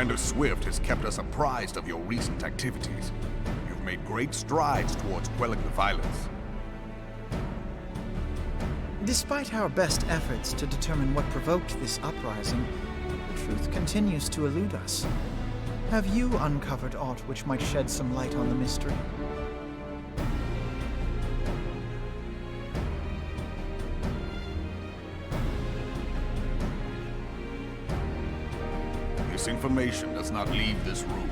Commander Swift has kept us apprised of your recent activities. You've made great strides towards quelling the violence. Despite our best efforts to determine what provoked this uprising, the truth continues to elude us. Have you uncovered aught which might shed some light on the mystery? This information does not leave this room.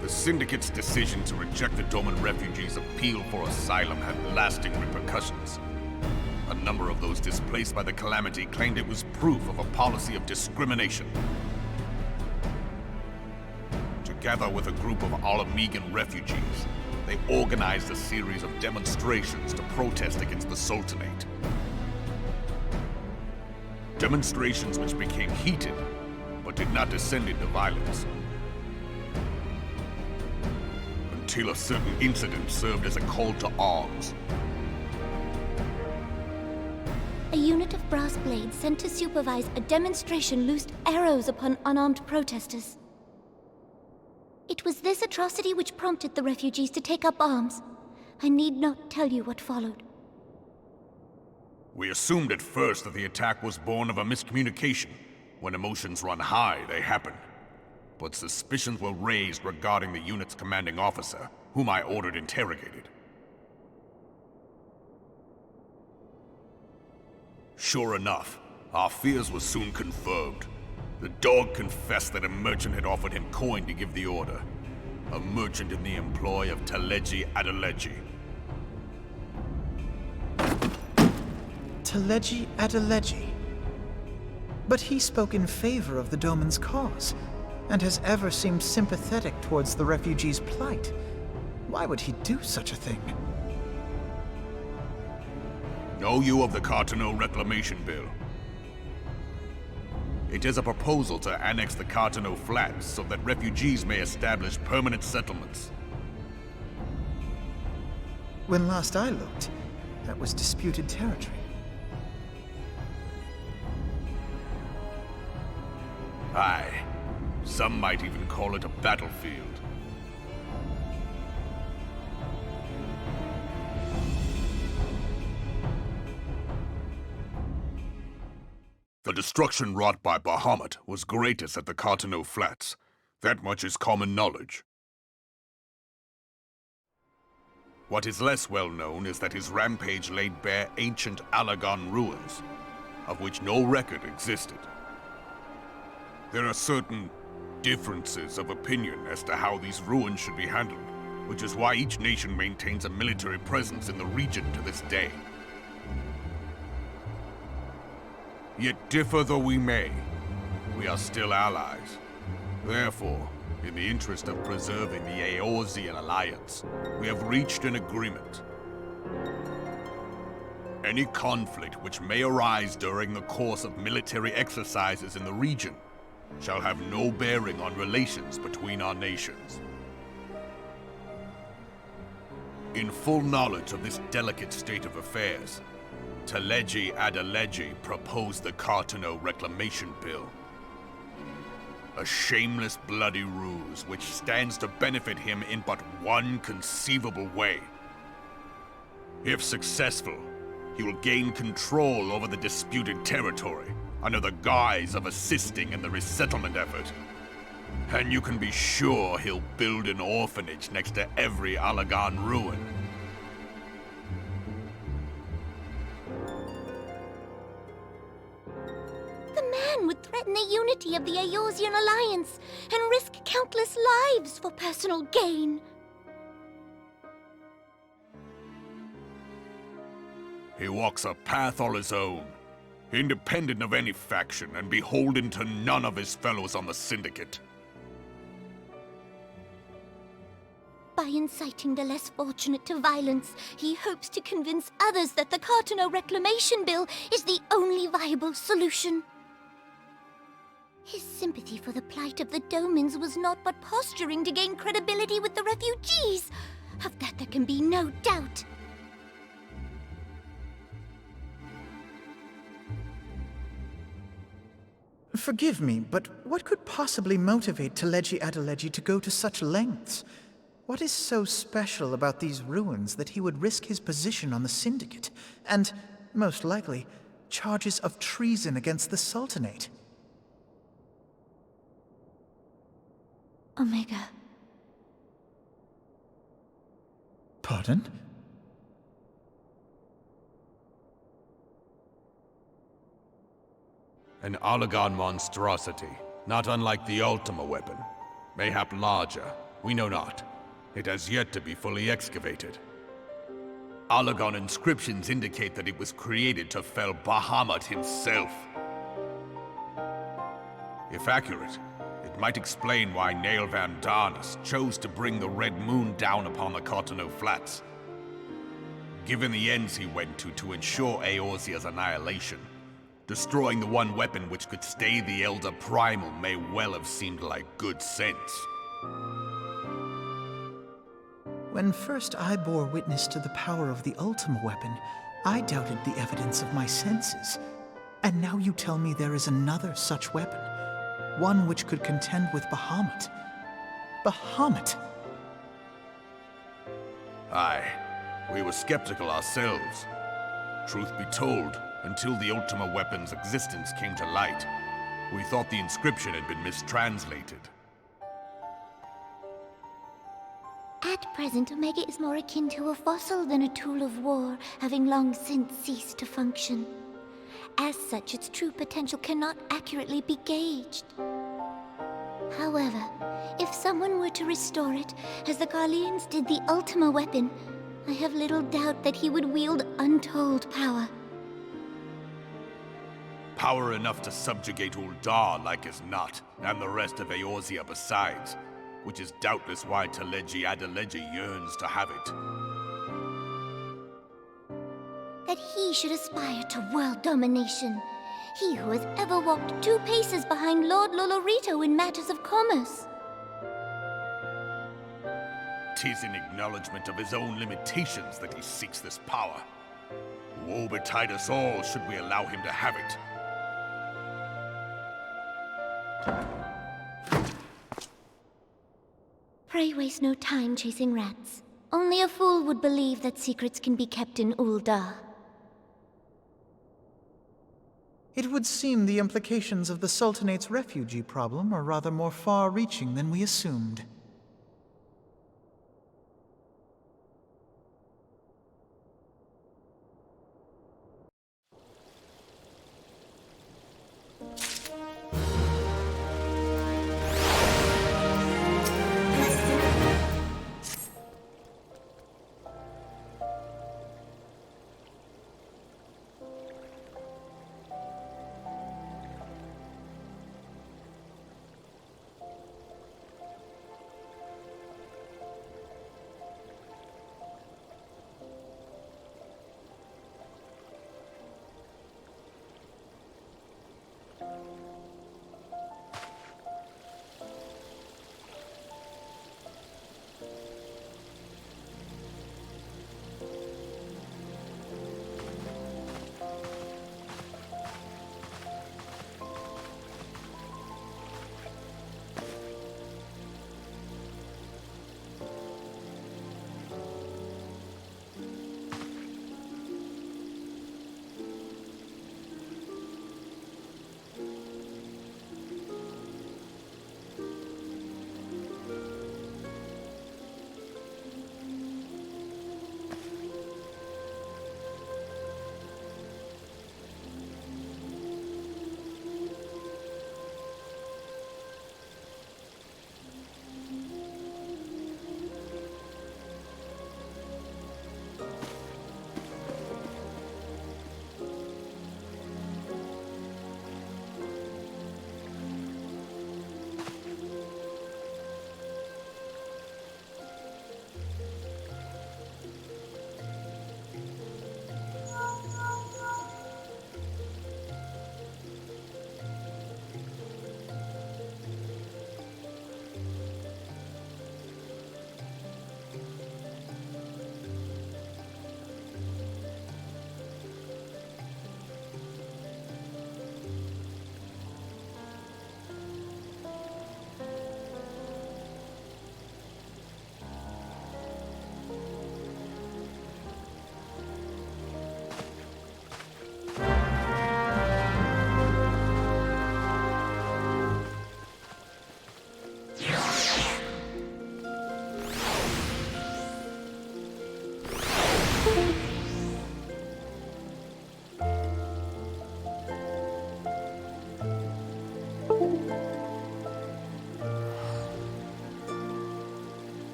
The Syndicate's decision to reject the Doman refugees' appeal for asylum had lasting repercussions. A number of those displaced by the calamity claimed it was proof of a policy of discrimination. Together with a group of Alamegan refugees, they organized a series of demonstrations to protest against the Sultanate. Demonstrations which became heated, but did not descend into violence. Until a certain incident served as a call to arms. A unit of brass blades sent to supervise a demonstration loosed arrows upon unarmed protesters. It was this atrocity which prompted the refugees to take up arms. I need not tell you what followed. We assumed at first that the attack was born of a miscommunication. When emotions run high, they happen. But suspicions were raised regarding the unit's commanding officer, whom I ordered interrogated. Sure enough, our fears were soon confirmed. The dog confessed that a merchant had offered him coin to give the order. A merchant in the employ of Teleji Adeleji. Teleji Adeleji. But he spoke in favor of the Doman's cause, and has ever seemed sympathetic towards the refugees' plight. Why would he do such a thing? Know you of the Cartano Reclamation Bill? It is a proposal to annex the Cartano Flats so that refugees may establish permanent settlements. When last I looked, that was disputed territory. Aye. Some might even call it a battlefield. The destruction wrought by Bahamut was greatest at the Cartano Flats. That much is common knowledge. What is less well known is that his rampage laid bare ancient Alagon ruins, of which no record existed. There are certain differences of opinion as to how these ruins should be handled, which is why each nation maintains a military presence in the region to this day. Yet differ though we may, we are still allies. Therefore, in the interest of preserving the Eorzean alliance, we have reached an agreement. Any conflict which may arise during the course of military exercises in the region shall have no bearing on relations between our nations. In full knowledge of this delicate state of affairs, Teleji Adeleji proposed the Cartano Reclamation Bill. A shameless, bloody ruse which stands to benefit him in but one conceivable way. If successful, he will gain control over the disputed territory under the guise of assisting in the resettlement effort. And you can be sure he'll build an orphanage next to every Alagon ruin. The man would threaten the unity of the Eorzean alliance and risk countless lives for personal gain. He walks a path all his own, independent of any faction and beholden to none of his fellows on the Syndicate. By inciting the less fortunate to violence, he hopes to convince others that the Cartano Reclamation Bill is the only viable solution. His sympathy for the plight of the Domans was not but posturing to gain credibility with the refugees. Of that there can be no doubt. Forgive me, but what could possibly motivate Teleji Adeleji to go to such lengths? What is so special about these ruins that he would risk his position on the Syndicate, and, most likely, charges of treason against the Sultanate? Omega. Pardon? An Oligon monstrosity, not unlike the Ultima weapon. Mayhap larger, we know not. It has yet to be fully excavated. Oligon inscriptions indicate that it was created to fell Bahamut himself. If accurate, it might explain why Nail Van Darnus chose to bring the Red Moon down upon the Cotonou Flats. Given the ends he went to ensure Eorzea's annihilation, destroying the one weapon which could stay the Elder Primal may well have seemed like good sense. When first I bore witness to the power of the Ultima weapon, I doubted the evidence of my senses. And now you tell me there is another such weapon, one which could contend with Bahamut. Bahamut! Aye, we were skeptical ourselves. Truth be told, until the Ultima weapon's existence came to light, we thought the inscription had been mistranslated. At present, Omega is more akin to a fossil than a tool of war, having long since ceased to function. As such, its true potential cannot accurately be gauged. However, if someone were to restore it, as the Garleans did the Ultima weapon, I have little doubt that he would wield untold power. Power enough to subjugate Uldar like as not, and the rest of Eorzea besides, which is doubtless why Teleji Adeleji yearns to have it. That he should aspire to world domination. He who has ever walked 2 paces behind Lord Lolorito in matters of commerce. 'Tis in acknowledgement of his own limitations that he seeks this power. Woe betide us all should we allow him to have it. Pray waste no time chasing rats. Only a fool would believe that secrets can be kept in Uldar. It would seem the implications of the Sultanate's refugee problem are rather more far-reaching than we assumed.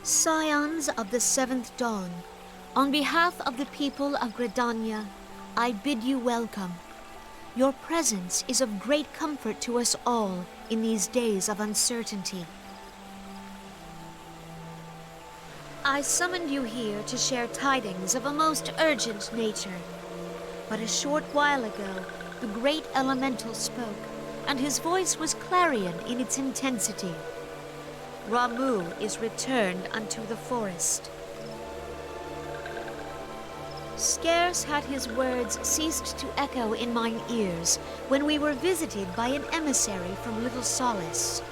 Scions of the Seventh Dawn, on behalf of the people of Gridania, I bid you welcome. Your presence is of great comfort to us all in these days of uncertainty. I summoned you here to share tidings of a most urgent nature. But a short while ago, the great elemental spoke, and his voice was clarion in its intensity. Ramuh is returned unto the forest. Scarce had his words ceased to echo in mine ears when we were visited by an emissary from Little Solace.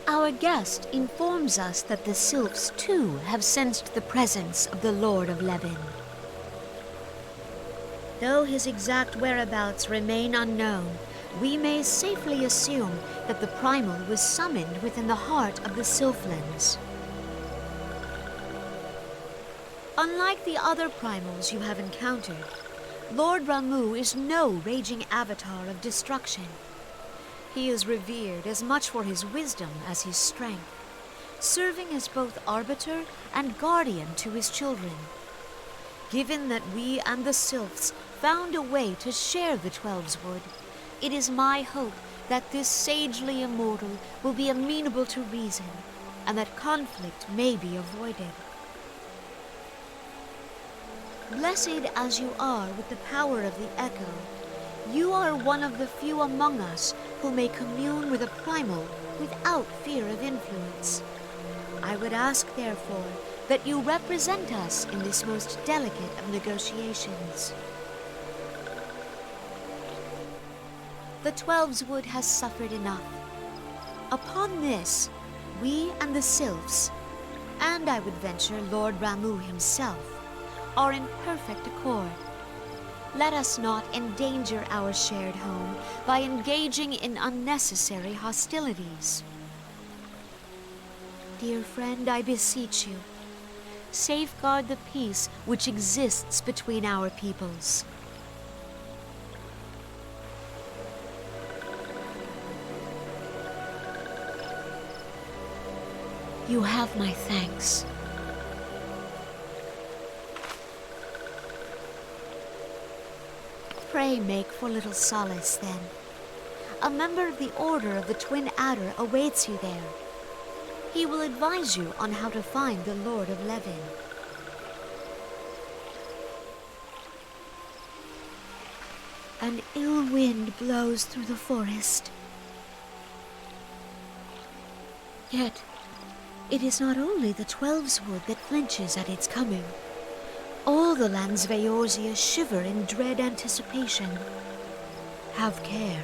Our guest informs us that the sylphs too have sensed the presence of the Lord of Levin. Though his exact whereabouts remain unknown, we may safely assume that the primal was summoned within the heart of the Sylphlands. Unlike the other primals you have encountered, Lord Ramuh is no raging avatar of destruction. He is revered as much for his wisdom as his strength, serving as both arbiter and guardian to his children. Given that we and the Sylphs found a way to share the Twelveswood, it is my hope that this sagely immortal will be amenable to reason, and that conflict may be avoided. Blessed as you are with the power of the Echo, you are one of the few among us who may commune with a primal without fear of influence. I would ask, therefore, that you represent us in this most delicate of negotiations. The Twelveswood has suffered enough. Upon this, we and the Sylphs, and I would venture Lord Ramuh himself, are in perfect accord. Let us not endanger our shared home by engaging in unnecessary hostilities. Dear friend, I beseech you, safeguard the peace which exists between our peoples. You have my thanks. Pray make for Little Solace, then. A member of the Order of the Twin Adder awaits you there. He will advise you on how to find the Lord of Levin. An ill wind blows through the forest. Yet, it is not only the Twelveswood that flinches at its coming. All the lands of Eorzea shiver in dread anticipation. Have care.